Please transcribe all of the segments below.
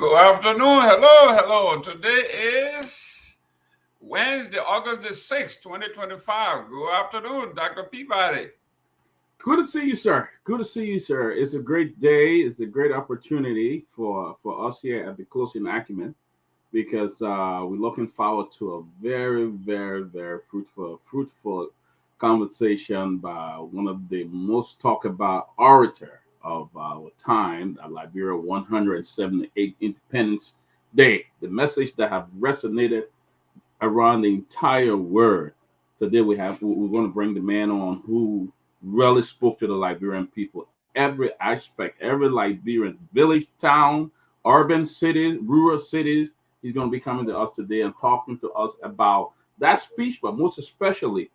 Good afternoon. Hello. Today is Wednesday, August the 6th, 2025. Good afternoon, Dr. Peabody. Good to see you, sir. Good to see you, sir. It's a great day. It's a great opportunity for us here at the Closing Acumen because we're looking forward to a very fruitful conversation by one of the most talked about orator of our time, the Liberia 178th Independence Day. The message that have resonated around the entire world. Today we're going to bring the man on who really spoke to the Liberian people, every aspect, every Liberian village, town, urban cities, rural cities. He's going to be coming to us today and talking to us about that speech, but most especially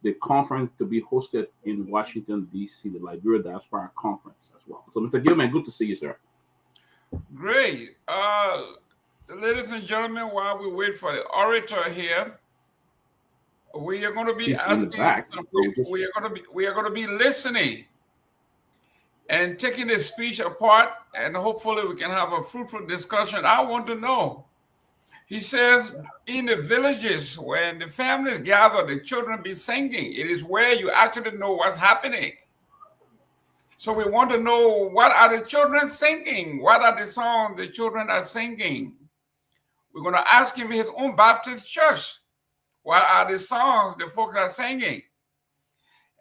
the conference to be hosted in Washington, D.C., the Liberia Diaspora Conference as well. So, Mr. Gilman, good to see you, sir. Great. Ladies and gentlemen, while we wait for the orator here, we are going to be we are going to be listening and taking the speech apart, and hopefully we can have a fruitful discussion. I want to know. He says, in the villages, when the families gather, the children be singing. It is where you actually know what's happening. So we want to know, what are the children singing? What are the songs the children are singing? We're going to ask him in his own Baptist church, what are the songs the folks are singing?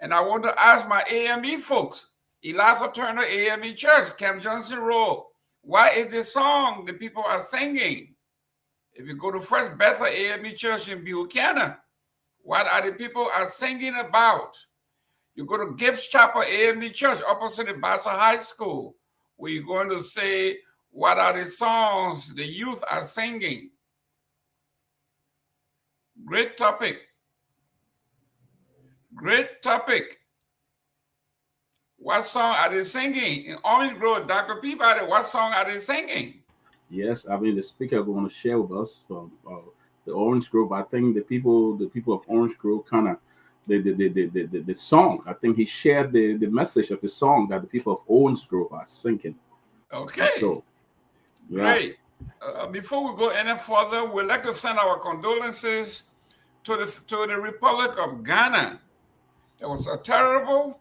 And I want to ask my AME folks, Eliza Turner AME Church, Camp Johnson Road, what is the song the people are singing? If you go to First Bethel AME Church in Buchanan, what are the people are singing about? You go to Gibbs Chapel AME Church opposite the Bassa High School, where you're going to say, what are the songs the youth are singing? Great topic. What song are they singing? In Orange Grove, Dr. Peabody, what song are they singing? Yes, I mean the speaker going to share with us from the Orange Grove. I think the people of Orange Grove kind of the song. I think he shared the message of the song that the people of Orange Grove are singing. Okay. So, yeah. Great. Before we go any further, we'd like to send our condolences to the Republic of Ghana. There was a terrible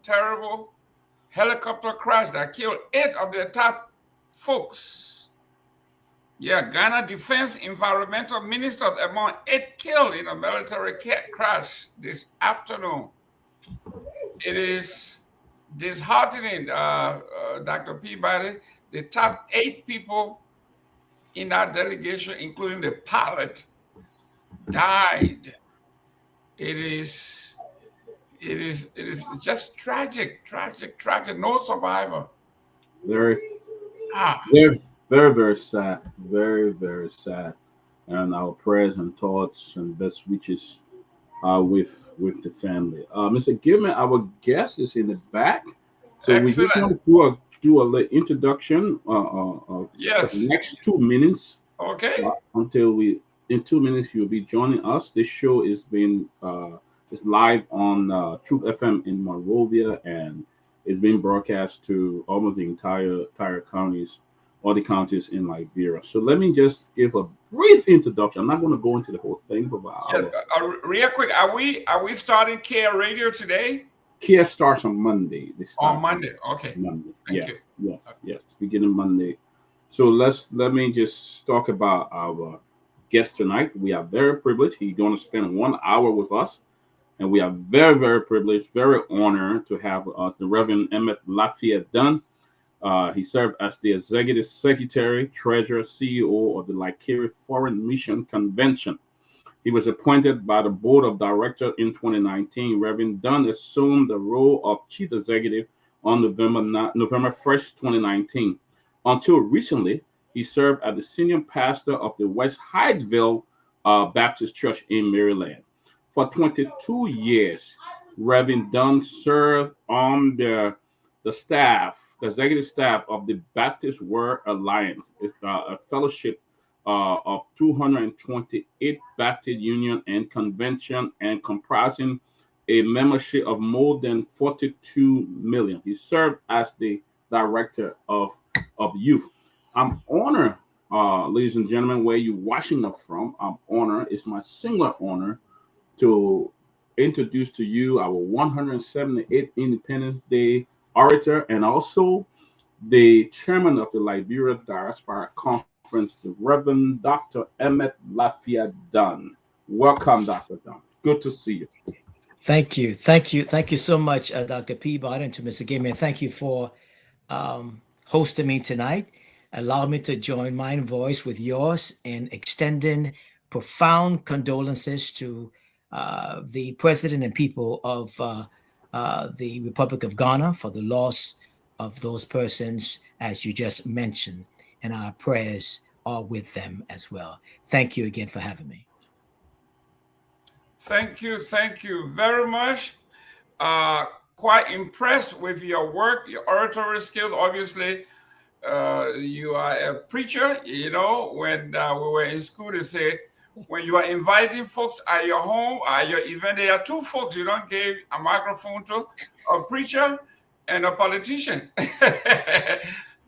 helicopter crash that killed 8 of their top folks. Yeah, Ghana Defense Environmental Ministers among 8 killed in a military crash this afternoon. It is disheartening, Dr. Peabody. The top 8 people in that delegation, including the pilot, died. It is just tragic. No survivor. Very sad. Very sad. And our prayers and thoughts and best wishes are with the family. Mr. Gilman, our guest is in the back. So excellent. We just want to do a little introduction. Yes. For the next 2 minutes. Okay. In 2 minutes you'll be joining us. This show is live on Truth FM in Monrovia, and it's being broadcast to almost the entire counties, all the counties in Liberia. So let me just give a brief introduction. I'm not going to go into the whole thing, but real quick, are we starting Care Radio today? Care starts on Monday. On Monday, okay. Monday. Thank you. Yes, beginning Monday. So let me just talk about our guest tonight. We are very privileged. He's going to spend 1 hour with us, and we are very privileged, very honored to have the Reverend Emmett Lafayette Dunn. He served as the Executive Secretary, Treasurer, CEO of the Liberia Foreign Mission Convention. He was appointed by the Board of Directors in 2019. Reverend Dunn assumed the role of Chief Executive on November 1st, 2019. Until recently, he served as the Senior Pastor of the West Hydeville Baptist Church in Maryland. For 22 years, Reverend Dunn served on the executive staff of the Baptist Word Alliance. It's a fellowship of 228 Baptist Union and Convention, and comprising a membership of more than 42 million. He served as the director of youth. I'm honored ladies and gentlemen, where you watching us from, it's my singular honor to introduce to you our 178th Independence Day orator and also the chairman of the Liberia Diaspora Conference, the Reverend Dr. Emmett Lafayette Dunn. Welcome, Dr. Dunn. Good to see you. Thank you. Thank you. Thank you so much, Dr. Peabody, and to Mr. Gayman. Thank you for hosting me tonight. Allow me to join my voice with yours in extending profound condolences to the president and people of the Republic of Ghana for the loss of those persons, as you just mentioned. And our prayers are with them as well. Thank you again for having me. Thank you very much. Quite impressed with your work, your oratory skills. Obviously, you are a preacher. You know, when we were in school, they say, when you are inviting folks at your home, at your event, there are two folks you don't give a microphone to, a preacher and a politician.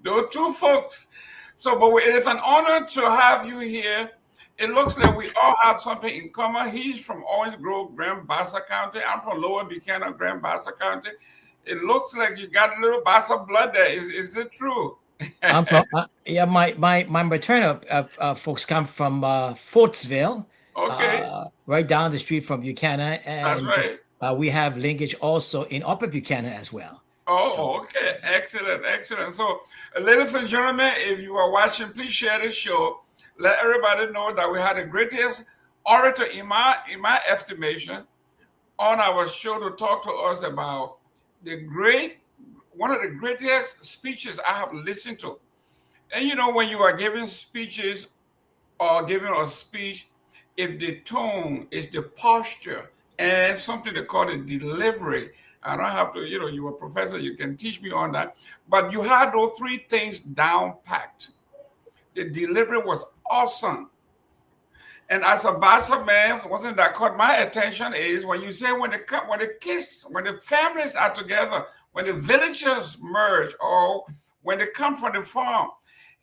Those two folks. So, but it is an honor to have you here. It looks like we all have something in common. He's from Orange Grove, Grand Bassa County. I'm from Lower Buchanan, Grand Bassa County. It looks like you got a little Bassa blood there. Is it true? I'm from my maternal folks come from Fortsville. Okay. Right down the street from Buchanan, and that's right. We have linkage also in Upper Buchanan as well. Oh, okay. Excellent. So, ladies and gentlemen, if you are watching, please share this show. Let everybody know that we had the greatest orator in my estimation on our show to talk to us about one of the greatest speeches I have listened to. And you know, when you are giving speeches or giving a speech, if the tone is the posture and something they call the delivery, I don't have to, you're a professor, you can teach me on that. But you had those three things down packed. The delivery was awesome. And as a Bassa man, one thing that caught my attention is when you say when the families are together, when the villagers merge, or when they come from the farm,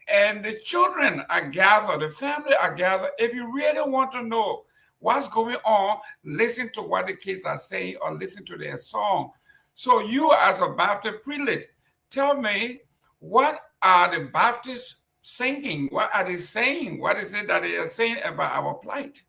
and the children are gathered, the family are gathered. If you really want to know what's going on, listen to what the kids are saying or listen to their song. So you as a Baptist prelate, tell me, what are the Baptists singing? What are they saying? What is it that they are saying about our plight?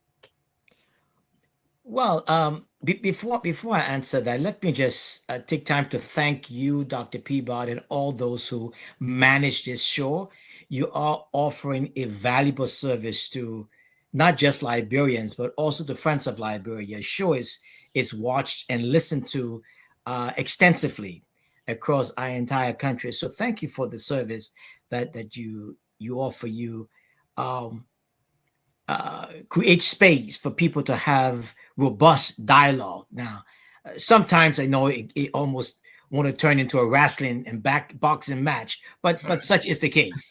Well, before I answer that, let me just take time to thank you, Dr. Peabody, and all those who manage this show. You are offering a valuable service to not just Liberians, but also the friends of Liberia. Your show is watched and listened to extensively across our entire country. So thank you for the service that you offer. You create space for people to have robust dialogue. Now, sometimes I know it almost want to turn into a wrestling and boxing match, but such is the case.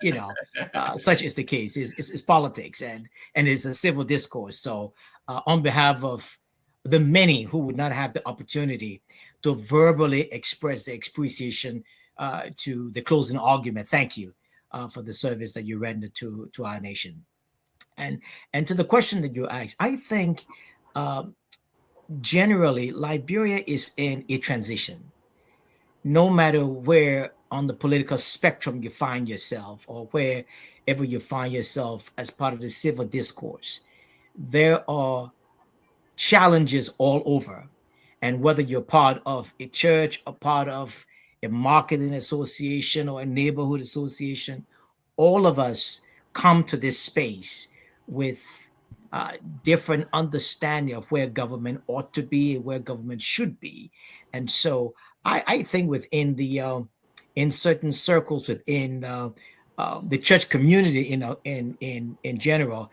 Such is the case. It's politics and it's a civil discourse. So, on behalf of the many who would not have the opportunity to verbally express their appreciation to the closing argument, thank you for the service that you render to our nation. And to the question that you asked, I think generally Liberia is in a transition. No matter where on the political spectrum you find yourself, or wherever you find yourself as part of the civil discourse, there are challenges all over. And whether you're part of a church, a part of a marketing association, or a neighborhood association, all of us come to this space with different understanding of where government ought to be and where government should be. And so I think within in certain circles within the church community in general,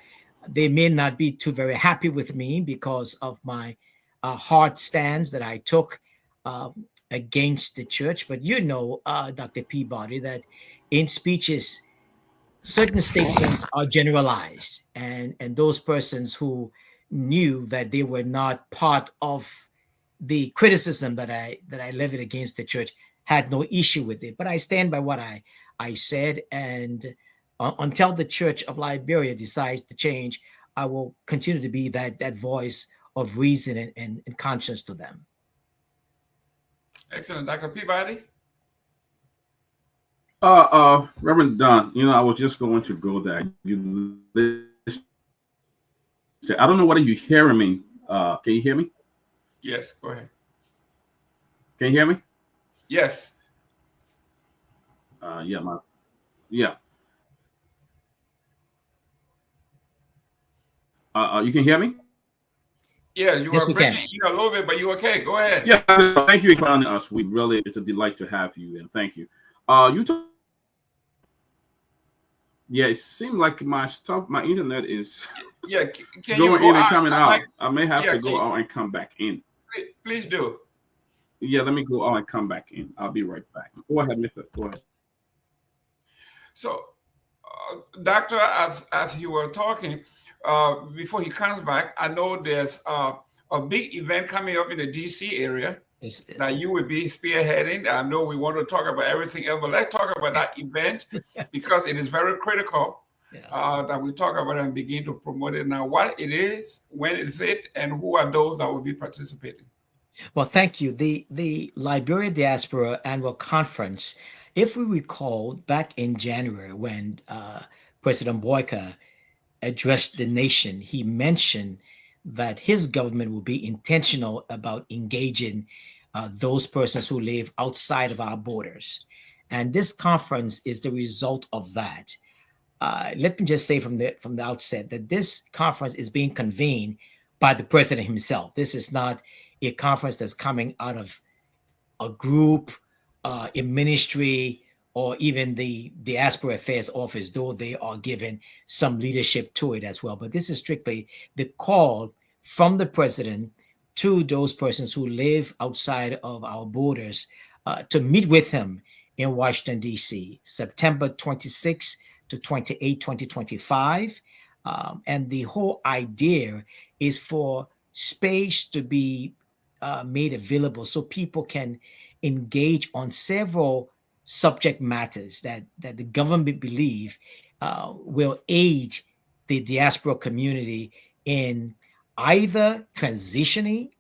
they may not be too very happy with me because of my hard stance that I took against the church. But Dr. Peabody, that in speeches, certain statements are generalized, and those persons who knew that they were not part of the criticism that I levied against the church had no issue with it. But I stand by what I said, and until the Church of Liberia decides to change, I will continue to be that voice of reason and conscience to them. Excellent. Dr. Peabody? Reverend Dunn, I was just going to go there. I don't know whether you're hearing me. Can you hear me? Yes, go ahead. Can you hear me? Yes. Yeah. You can hear me? Yeah, you yes, are breaking a little bit, but you okay. Go ahead. Yeah, thank you for joining us. It's a delight to have you, and thank you. Yeah, it seems like my internet is can going you go in and out, coming out. I may have to go out and come back in. Please do. Yeah, let me go out and come back in. I'll be right back. Go ahead, Mr. Go ahead. So, Doctor, as you were talking, before he comes back, I know there's a big event coming up in the DC area that you will be spearheading. I know we want to talk about everything else, but let's talk about that event because it is very critical that we talk about it and begin to promote it now. What it is, when is it, and who are those that will be participating? Well, thank you. The Liberia Diaspora Annual Conference, if we recall, back in January when President Boyka addressed the nation, he mentioned that his government will be intentional about engaging those persons who live outside of our borders. And this conference is the result of that. Let me just say from the outset that this conference is being convened by the president himself. This is not a conference that's coming out of a group, a ministry, or even the Diaspora Affairs Office, though they are given some leadership to it as well. But this is strictly the call from the president to those persons who live outside of our borders to meet with him in Washington, D.C., September 26 to 28, 2025. And the whole idea is for space to be made available so people can engage on several subject matters that the government believe will aid the diaspora community in either transitioning,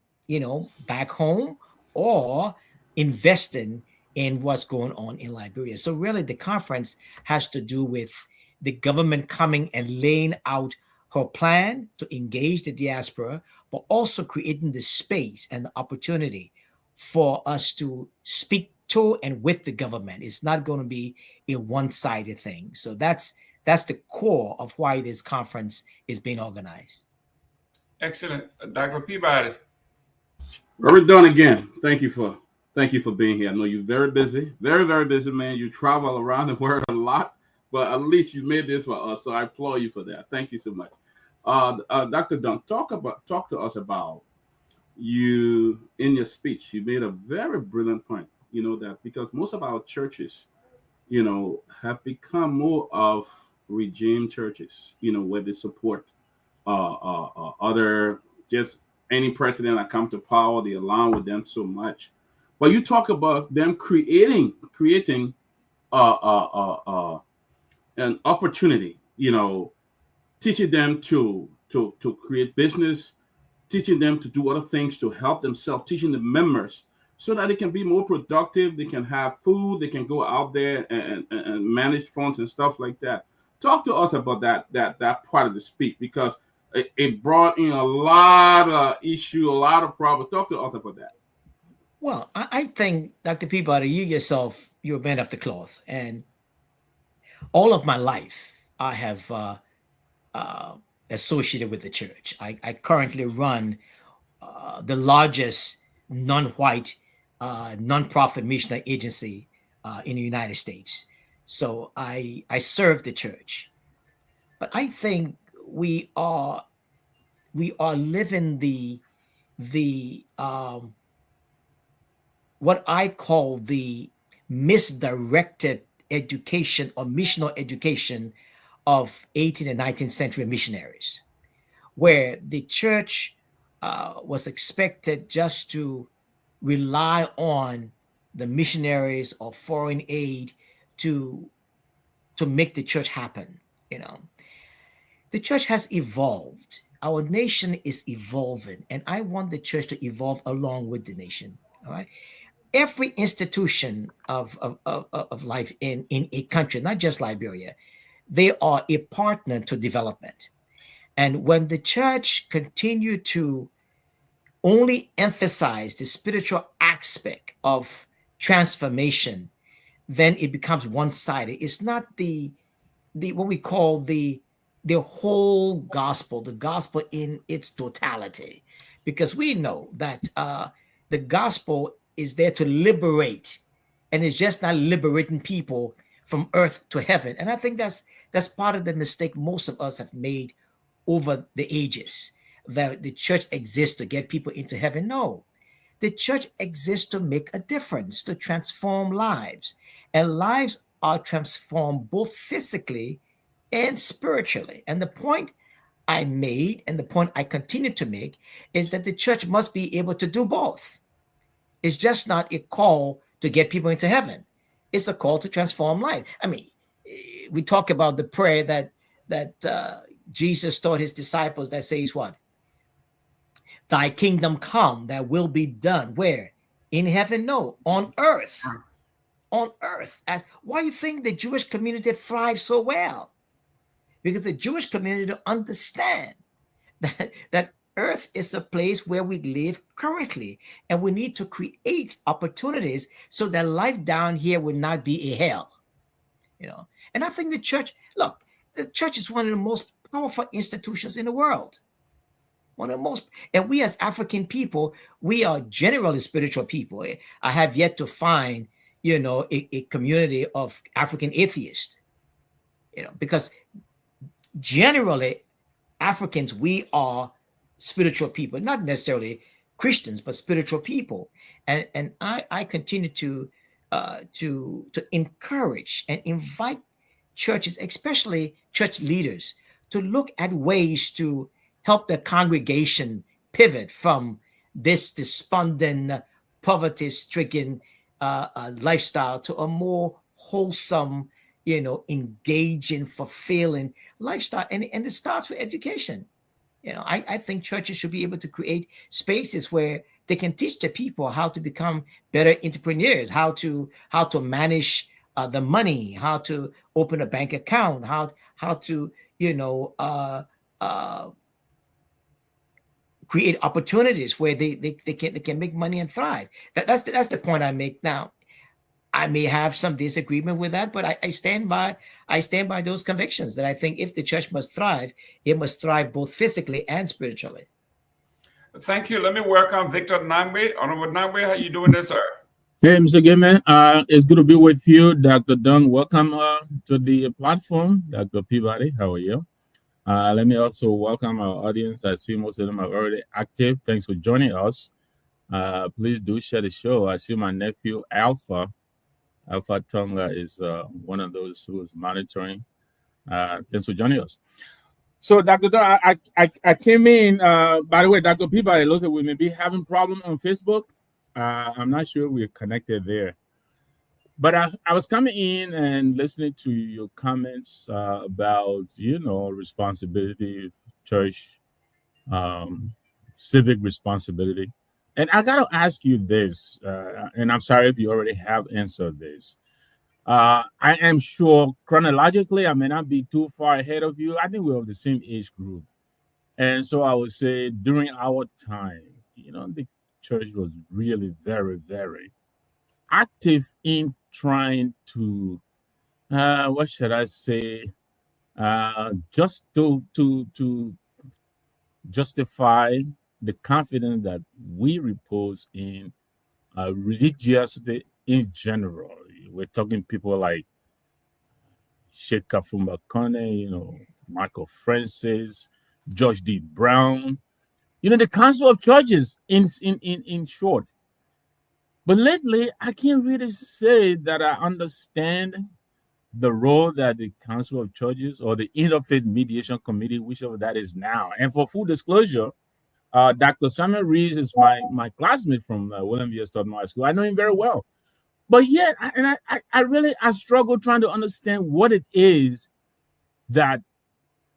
back home or investing in what's going on in Liberia. So really the conference has to do with the government coming and laying out her plan to engage the diaspora, but also creating the space and the opportunity for us to speak to and with the government. It's not going to be a one-sided thing. So that's the core of why this conference is being organized. Excellent. Dr. Peabody. Very done again. Thank you for being here. I know you're very busy, very, very busy, man. You travel around the world a lot, but at least you made this for us. So I applaud you for that. Thank you so much. Dr. Dunn, talk to us about you in your speech. You made a very brilliant point, that because most of our churches, have become more of regime churches, where they support other, just any president that come to power, they align with them so much. But you talk about them creating an opportunity, teaching them to create business, teaching them to do other things to help themselves, teaching the members so that they can be more productive, they can have food, they can go out there and manage funds and stuff like that. Talk to us about that part of the speech, because it brought in a lot of issue, a lot of problems. Talk to us about that. Well, I think, Dr. Peabody, you yourself, you're a man of the cloth. And all of my life, I have associated with the church. I currently run the largest non-white nonprofit missionary agency in the United States. So I serve the church. But I think we are living the what I call the misdirected education or missional education of 18th and 19th century missionaries, where the church was expected just to rely on the missionaries or foreign aid to to make the church happen. The church has evolved. Our nation is evolving, and I want the church to evolve along with the nation. All right. Every institution of life in a country, not just Liberia, they are a partner to development. And when the church continue to only emphasize the spiritual aspect of transformation, then it becomes one-sided. It's not the what we call the whole gospel, the gospel in its totality, because we know that the gospel is there to liberate, and it's just not liberating people from earth to heaven. And I think that's part of the mistake most of us have made over the ages, that the church exists to get people into heaven. No, the church exists to make a difference, to transform lives, and lives are transformed both physically and spiritually. And the point I made, and the point I continue to make, is that the church must be able to do both. It's just not a call to get people into heaven. It's a call to transform life. I mean, we talk about the prayer that Jesus taught his disciples that says what? Thy kingdom come, thy will be done. Where? In heaven? No, on earth. On earth. Why do you think the Jewish community thrives so well? Because the Jewish community understand that earth is a place where we live currently, and we need to create opportunities so that life down here will not be a hell. And I think the church is one of the most powerful institutions in the world. One of the most, and we as African people, we are generally spiritual people. I have yet to find, a community of African atheists, because generally Africans, we are spiritual people, not necessarily Christians, but spiritual people. And I continue to encourage and invite churches, especially church leaders, to look at ways to help the congregation pivot from this despondent, poverty-stricken lifestyle to a more wholesome, engaging, fulfilling lifestyle. And it starts with education. I think churches should be able to create spaces where they can teach the people how to become better entrepreneurs, how to manage the money, how to open a bank account, how to create opportunities where they can make money and thrive. That's the point I make. Now, I may have some disagreement with that, but I stand by those convictions that I think if the church must thrive, it must thrive both physically and spiritually. Thank you. Let me welcome Victor Nagbe. Honorable Nagbe, how you doing this, sir? Hey, Mr. Gayman, it's good to be with you. Dr. Dung, welcome to the platform. Dr. Peabody, how are you? Let me also welcome our audience. I see most of them are already active. Thanks for joining us. Please do share the show. I see my nephew, Alpha Tonga is one of those who is monitoring. Thanks for joining us. So, Dr. Dung, I came in. By the way, Dr. Peabody, looks like we may be having problem on Facebook. I'm not sure we're connected there. But I was coming in and listening to your comments about, responsibility, church, civic responsibility. And I got to ask you this, and I'm sorry if you already have answered this. I am sure chronologically, I may not be too far ahead of you. I think we're of the same age group. And so I would say during our time, the church was really very, very active in trying to, what should I say, just to justify the confidence that we repose in religiosity in general. We're talking people like Sheikh Kafumba Kone, Michael Francis, George D. Brown, the Council of Churches in short. But lately, I can't really say that I understand the role that the Council of Churches or the Interfaith Mediation Committee, whichever that is now. And for full disclosure, Dr. Samuel Rees is my classmate from William V. Stoughton High School. I know him very well. But yet, I struggle trying to understand what it is that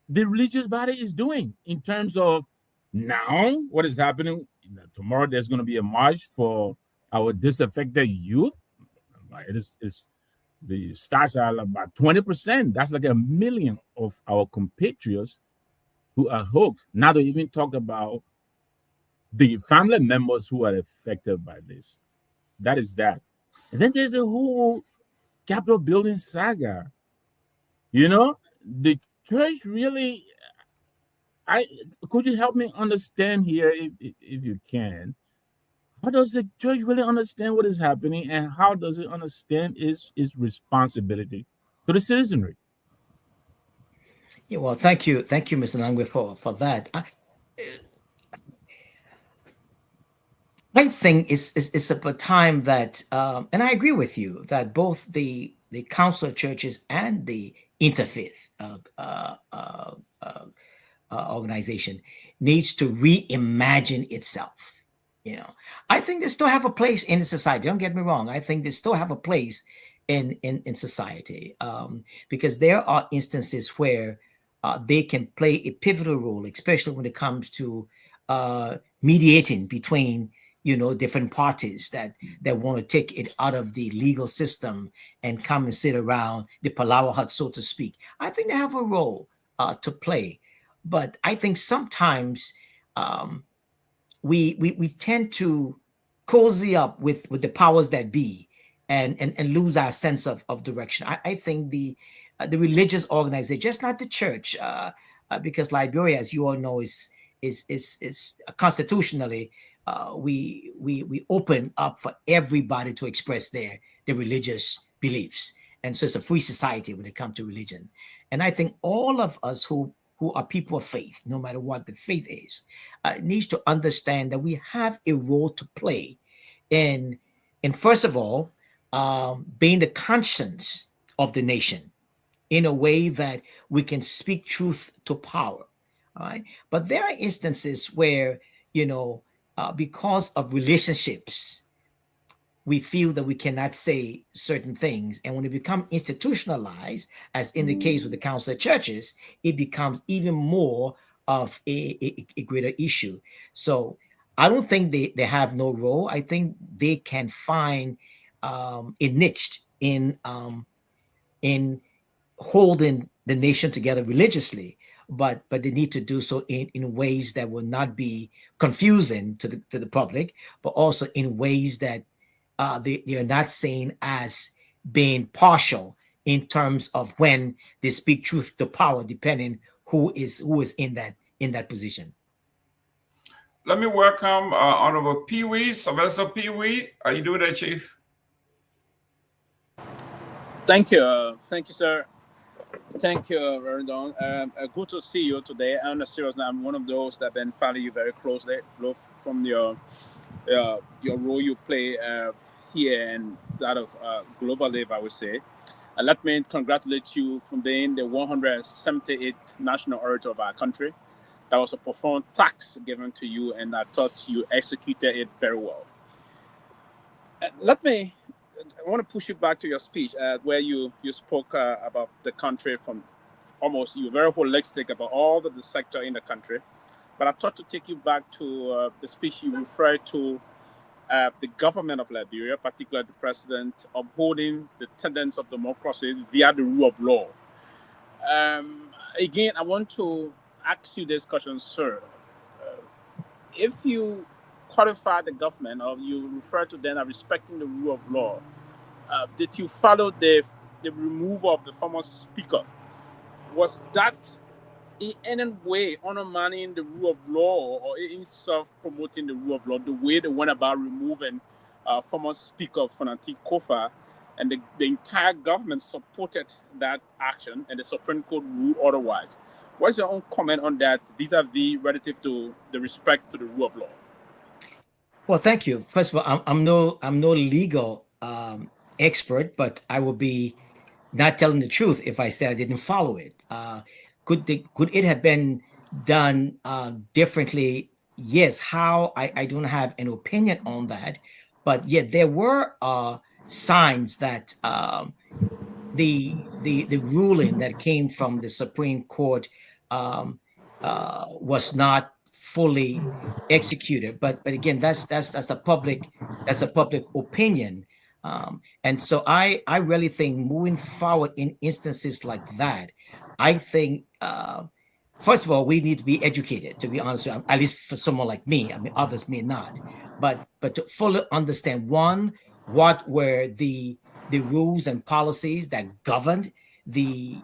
the religious body is doing in terms of now what is happening. Tomorrow there's going to be a march for our disaffected youth. It's the stats are about 20%. That's like 1 million of our compatriots who are hooked. Now they even talk about the family members who are affected by this. That is that. And then there's a whole Capitol building saga. You know, the church really. I could you help me understand here, if you can? How does the church really understand what is happening, and how does it understand its responsibility to the citizenry? Yeah, well, thank you, Mr. Nagbe, for that. I think it's about time that, and I agree with you that both the council of churches and the interfaith organization needs to reimagine itself. You know, I think they still have a place in society. Don't get me wrong. I think they still have a place in society, because there are instances where they can play a pivotal role, especially when it comes to mediating between different parties that want to take it out of the legal system and come and sit around the Palawa hut, so to speak. I think they have a role to play, but I think sometimes we tend to cozy up with the powers that be and lose our sense of direction. I think the religious organization, just not the church, because Liberia, as you all know, is constitutionally we open up for everybody to express their religious beliefs, and so it's a free society when it comes to religion. And I think all of us who are people of faith, no matter what the faith is, needs to understand that we have a role to play in first of all, being the conscience of the nation in a way that we can speak truth to power. All right. But there are instances where, because of relationships, we feel that we cannot say certain things. And when it becomes institutionalized, as in the case with the council of churches, it becomes even more of a greater issue. So I don't think they have no role. I think they can find a niche in holding the nation together religiously, but they need to do so in ways that will not be confusing to the public, but also in ways that they are not seen as being partial in terms of when they speak truth to power, depending who is in that position. Let me welcome Honorable Pewee, Sylvester Pewee. Are you doing that, Chief? Thank you, sir. Thank you, Rendon. Good to see you today. On a serious note, I'm one of those that have been following you very closely, both from your role you play here and that of globally, if I would say. Let me congratulate you for being the 178th national orator of our country. That was a profound task given to you, and I thought you executed it very well. I want to push you back to your speech where you spoke about the country from almost, you're very holistic about all the sector in the country. But I thought to take you back to the speech you referred to the government of Liberia, particularly the president, upholding the tenets of democracy via the rule of law. Again, I want to ask you this question, sir. If you qualify the government, or you refer to them as respecting the rule of law, did you follow the removal of the former speaker? Was that in any way undermining the rule of law, or in self-promoting the rule of law, the way they went about removing former speaker Fanatik Kofa, and the entire government supported that action, and the Supreme Court ruled otherwise? What's your own comment on that vis-a-vis relative to the respect to the rule of law? Well, thank you. First of all, I'm no legal expert, but I will be not telling the truth if I said I didn't follow it. Could it have been done differently? Yes. How? I don't have an opinion on that. But yeah, there were signs that the ruling that came from the Supreme Court was not fully executed. But again, that's a public opinion. And so I really think moving forward in instances like that, I think first of all, we need to be educated, to be honest with you, at least for someone like me. I mean, others may not, but to fully understand, one, what were the rules and policies that governed the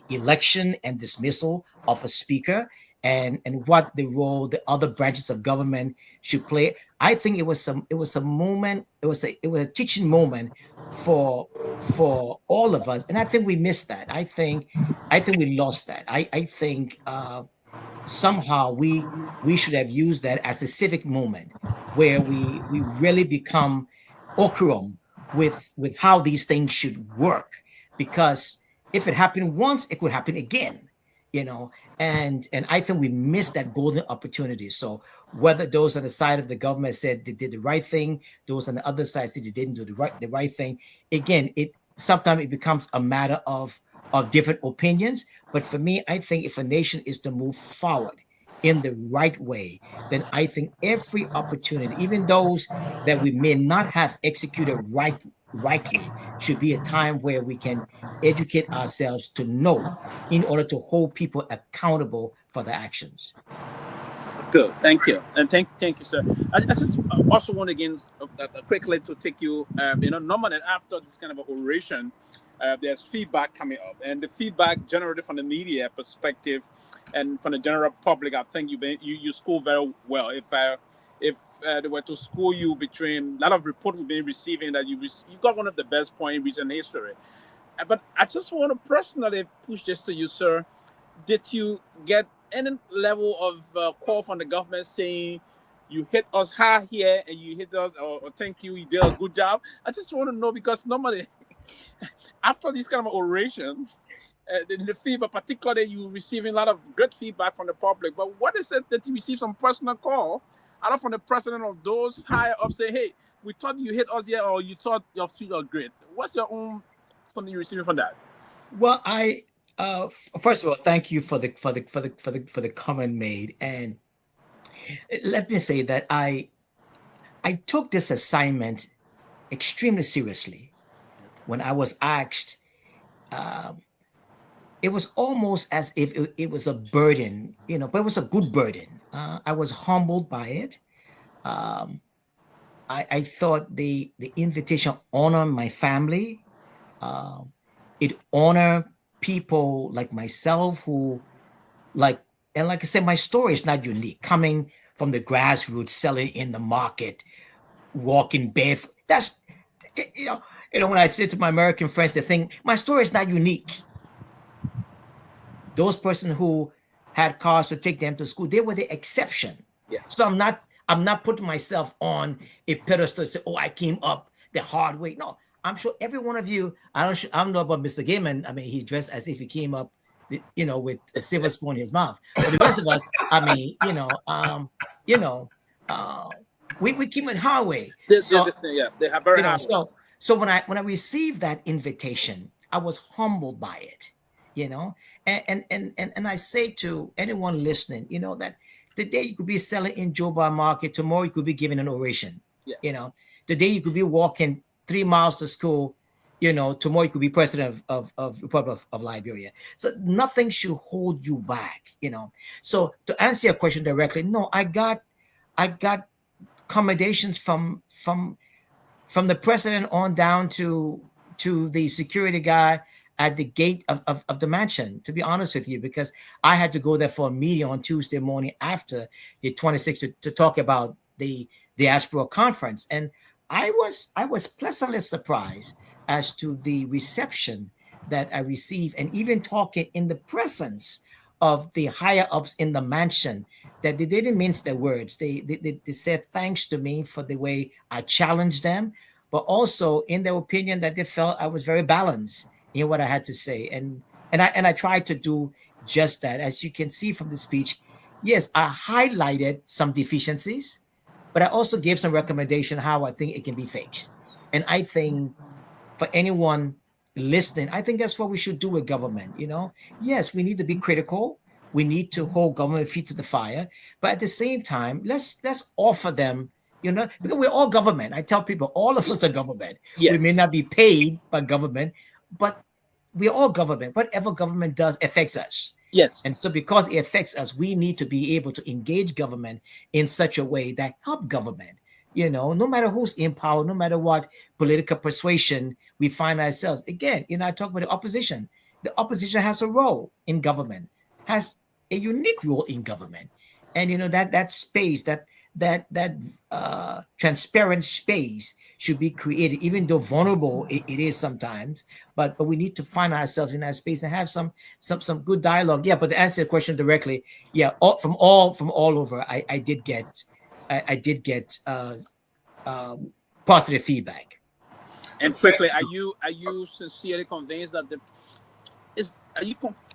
election and dismissal of a speaker, and what the role the other branches of government should play. I think it was a moment, it was a teaching moment for all of us, and I think we missed that. I think we lost that. I think somehow we should have used that as a civic moment where we really become ocurum with how these things should work, because if it happened once, it could happen again, and I think we missed that golden opportunity. So whether those on the side of the government said they did the right thing, those on the other side said they didn't do the right thing, again, sometimes it becomes a matter of different opinions. But for me, I think if a nation is to move forward in the right way, then I think every opportunity, even those that we may not have executed rightly, should be a time where we can educate ourselves to know, in order to hold people accountable for their actions. Good, thank you, and thank you, sir. I just also want again quickly to take you, normally after this kind of oration, there's feedback coming up, and the feedback generated from the media perspective and from the general public, I think you score very well. If they were to score you between a lot of reports we've been receiving, that you got one of the best points in recent history. But I just want to personally push this to you, sir. Did you get any level of call from the government saying you hit us hard here and you hit us, or thank you did a good job? I just want to know, because normally after this kind of oration, the feedback, particularly you receiving a lot of good feedback from the public. But what is it that you receive some personal call either from the president of those higher up, say, hey, we thought you hit us here, or you thought your speech was great? What's your own something you're receiving from that? Well, I first of all, thank you for the comment made, and let me say that I took this assignment extremely seriously. When I was asked, it was almost as if it was a burden, but it was a good burden. I was humbled by it. I thought the invitation honored my family. It honored people like myself who, like I said, my story is not unique. Coming from the grassroots, selling in the market, walking barefoot. That's, when I say to my American friends, they think my story is not unique. Those persons who had cars to take them to school, they were the exception. Yeah. So I'm not putting myself on a pedestal to say, oh, I came up the hard way. No, I'm sure every one of you, I don't know about Mr. Gayman. I mean, he dressed as if he came up, with a silver spoon in his mouth. But the rest of us, I mean, we came in hard way. They have very hard. So when I received that invitation, I was humbled by it, and I say to anyone listening, that today you could be selling in Joe Bar Market, tomorrow you could be giving an oration. Yes. Today you could be walking 3 miles to school, tomorrow you could be president of Republic of Liberia. So nothing should hold you back, So to answer your question directly, no, I got accommodations from the president on down to the security guy at the gate of the mansion, to be honest with you, because I had to go there for a meeting on Tuesday morning after the 26th to talk about the diaspora conference. And I was pleasantly surprised as to the reception that I received, and even talking in the presence of the higher ups in the mansion, that they didn't mince their words. They said thanks to me for the way I challenged them, but also in their opinion that they felt I was very balanced in what I had to say. And I tried to do just that. As you can see from the speech, yes, I highlighted some deficiencies, but I also gave some recommendation how I think it can be fixed. And I think for anyone listening, I think that's what we should do with government. Yes, we need to be critical. We need to hold government feet to the fire, but at the same time, let's offer them, because we're all government. I tell people, all of us are government. Yes. We may not be paid by government, but we're all government. Whatever government does affects us. Yes. And so because it affects us, we need to be able to engage government in such a way that help government. No matter who's in power, no matter what political persuasion we find ourselves. Again, I talk about the opposition. The opposition has a role in government, has a unique role in government. And that space, that transparent space should be created, even though vulnerable it is sometimes. But we need to find ourselves in that space and have some good dialogue. Yeah, but to answer the question directly, yeah, from all over, I did get positive feedback. And quickly, are you sincerely convinced that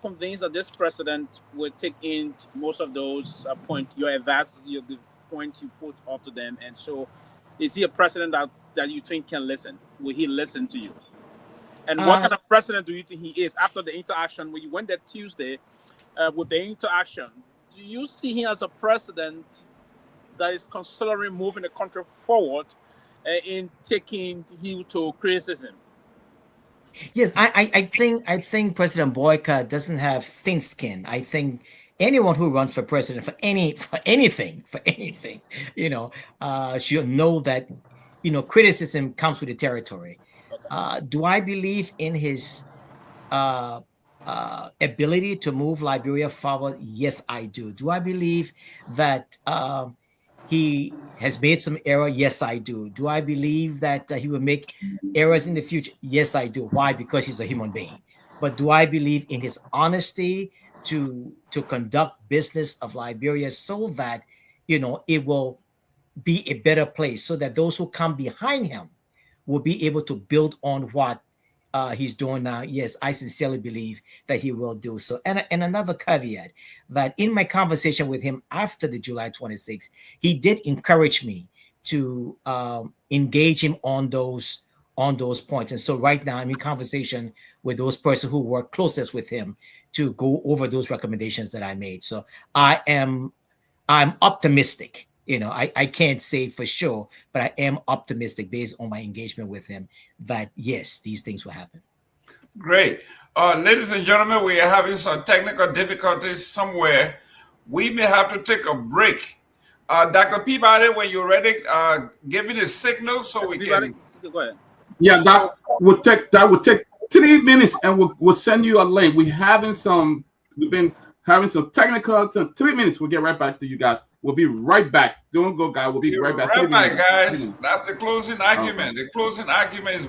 convinced that this president will take in most of those points, the points you put up to them? And so, is he a president that you think can listen? Will he listen to you? And what kind of president do you think he is after the interaction when you went there Tuesday with the interaction? Do you see him as a president that is considering moving the country forward in taking heed to criticism? Yes, I think President Boyka doesn't have thin skin. I think anyone who runs for president for anything, should know that criticism comes with the territory. Okay. Do I believe in his ability to move Liberia forward? Yes, I do. Do I believe that he has made some error? Yes, I do. Do I believe that he will make errors in the future? Yes, I do. Why? Because he's a human being. But do I believe in his honesty to conduct business of Liberia so that it will be a better place, so that those who come behind him will be able to build on what he's doing now? Yes, I sincerely believe that he will do so. And another caveat, that in my conversation with him after the July 26th, he did encourage me to engage him on those points. And so right now I'm in conversation with those persons who work closest with him to go over those recommendations that I made. So I'm optimistic. I can't say for sure, but I am optimistic based on my engagement with him that yes, these things will happen. Great. Ladies and gentlemen, we are having some technical difficulties somewhere. We may have to take a break. Dr. Peabody, when you're ready, give me the signal so Dr. we Peabody, can. Go ahead. Yeah, that would take 3 minutes, and we'll send you a link. We've been having some technical. 3 minutes. We'll get right back to you guys. We'll be right back. Don't go, guys. We'll be right back. Right back, guys. That's the closing argument. Okay. The closing argument is